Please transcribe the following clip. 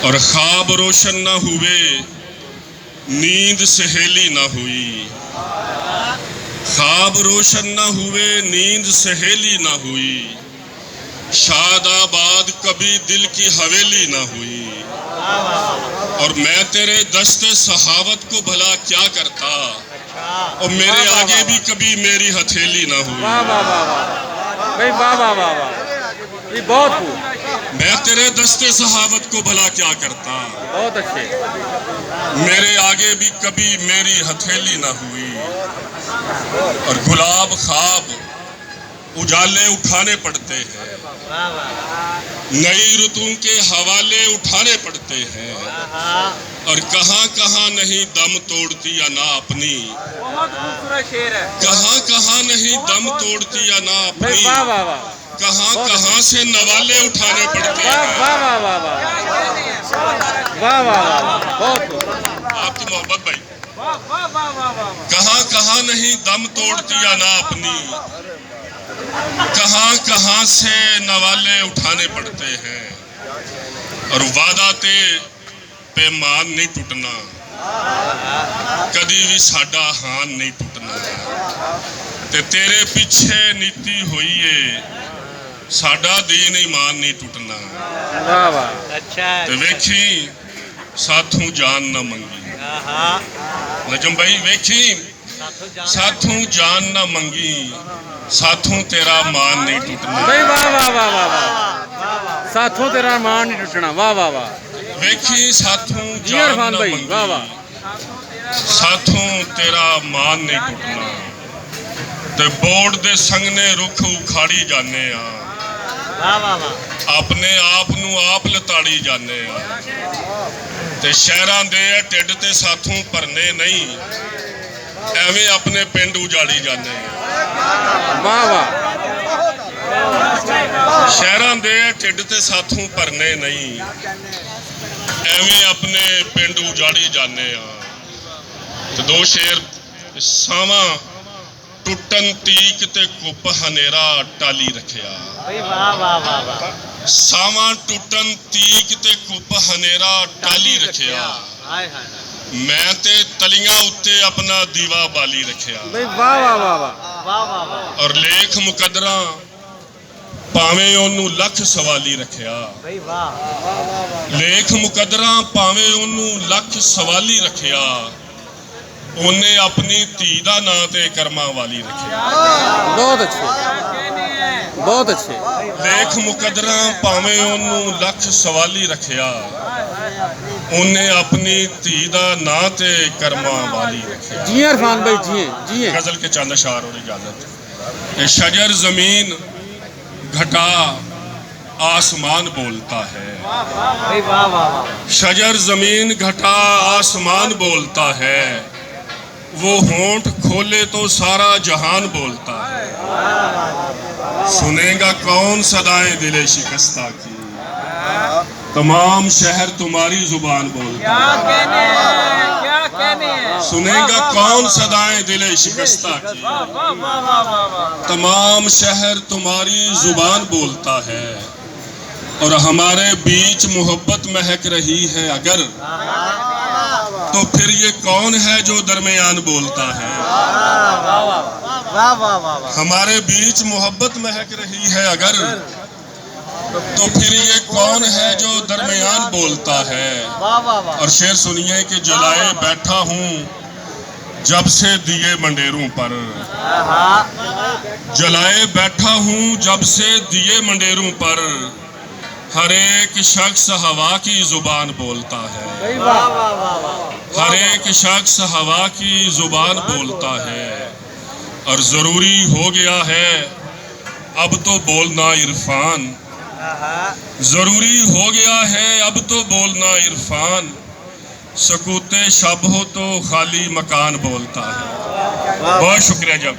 اور خواب روشن نہ ہوئے نیند سہیلی نہ ہوئی، خواب روشن نہ ہوئے نیند سہیلی نہ ہوئی، شاد آباد کبھی دل کی حویلی نہ ہوئی، اور میں تیرے دست سخاوت کو بھلا کیا کرتا، اور میرے آگے بھی کبھی میری ہتھیلی نہ ہوئی۔ واہ واہ واہ واہ بھائی، واہ واہ واہ واہ، یہ بہت خوب، میں تیرے دست سخاوت کو بھلا کیا کرتا، بہت اچھے، میرے آگے بھی کبھی میری ہتھیلی نہ ہوئی، اور گلاب خواب اجالے اٹھانے پڑتے ہیں، نئی رتوں کے حوالے اٹھانے پڑتے ہیں، اور کہاں کہاں نہیں دم توڑتی انا اپنی، بہت خوبصورت شعر ہے، کہاں کہاں نہیں دم توڑتی انا بھائی اپنی، واہ واہ واہ، کہاں کہاں سے نوالے اٹھانے پڑتے واہ ہیں۔ واہ واہ واہ واہ، واہ واہ واہ، بہت خوب، آپ کی محبت بھائی، واہ واہ واہ واہ واہ، کہاں کہاں نہیں دم توڑتی انا اپنی، کہاں کہاں سے نوالے اٹھانے پڑتے ہیں، اور وعدہ تے پیمان نہیں ٹوٹنا، کدی بھی ساڈا ہان نہیں ٹوٹنا، تے تیرے پیچھے نیتی ہوئی ہے، ساڈا دین ایمان نہیں ٹوٹنا، واہ واہ، اچھا تے ویکھی ساتھوں جان نہ منگی، نجم بھائی ویکھی ساتھوں جان نہ منگی، ساتھوں تیرا مان نہیں ٹوٹنا، بھائی واہ واہ واہ واہ واہ، ساتھوں تیرا مان نہیں ٹوٹنا، واہ واہ واہ، ویکھی ساتھوں جی جان عرفان نہ بھائی، واہ واہ، منگی، ساتھوں تیرا مان نہیں ٹوٹنا، تے بورڈ دے سنگنے رکھ اکھاڑی جانے اپنے آپ نو آپ لتاڑی جانے، تے شہراں دے ٹھڈ تے ساتھوں پرنے نہیں، ایویں اپنے پنڈ اجاڑی جانے، واہ واہ، شہراں دے ٹھڈ تے ساتھوں پرنے نہیں، ایویں اپنے پنڈ اجاڑی جانے ہاں۔ تے دو شعر، ساواں ٹوٹن تیک تے کپ ہنیرا ٹالی رکھیا، ساواں ٹوٹن تیک تے کپ ہنیرا ٹالی رکھیا، میں تے تلیاں اتے اپنا دیوا بالی رکھیا، بھائی واہ واہ واہ واہ، اور لیکھ مقدراں پاویں اونوں لکھ سوالی رکھیا، لیکھ مقدراں پاویں اونوں لکھ سوالی رکھیا، انہیں اپنی دھی دا ناں تے کرماں والی رکھیا، بہت اچھے، بہت اچھے، لیکھ مقدراں پاویں اونوں لکھ سوالی رکھیا، انہیں اپنی دھی دا ناں تے کرماں والی رکھیا۔ جی عرفان بھائی، جی جی، غزل کے چند اشعار اور اجازت۔ کہ شجر زمین گھٹا آسمان بولتا ہے، شجر زمین گھٹا آسمان بولتا ہے، وہ ہونٹ کھولے تو سارا جہان بولتا ہے، سنے گا کون صدائیں دل شکستہ کی، تمام شہر تمہاری زبان بولتا ہے، سنے گا کون صدائیں دل شکستہ کی، تمام شہر تمہاری زبان بولتا ہے، اور ہمارے بیچ محبت مہک رہی ہے اگر، تو پھر یہ کون ہے جو درمیان بولتا ہے، ہمارے بیچ محبت مہک رہی ہے اگر، تو پھر یہ کون ہے جو درمیان بولتا ہے۔ اور شعر سنیے کہ جلائے بیٹھا ہوں جب سے دیے منڈیروں پر، جلائے بیٹھا ہوں جب سے دیے منڈیروں پر، ہر ایک شخص ہوا کی زبان بولتا ہے، ہر ایک شخص ہوا کی زبان بولتا ہے، اور ضروری ہو گیا ہے اب تو بولنا عرفان، ضروری ہو گیا ہے اب تو بولنا عرفان، سکوت شب ہو تو خالی مکان بولتا ہے۔ بہت شکریہ جب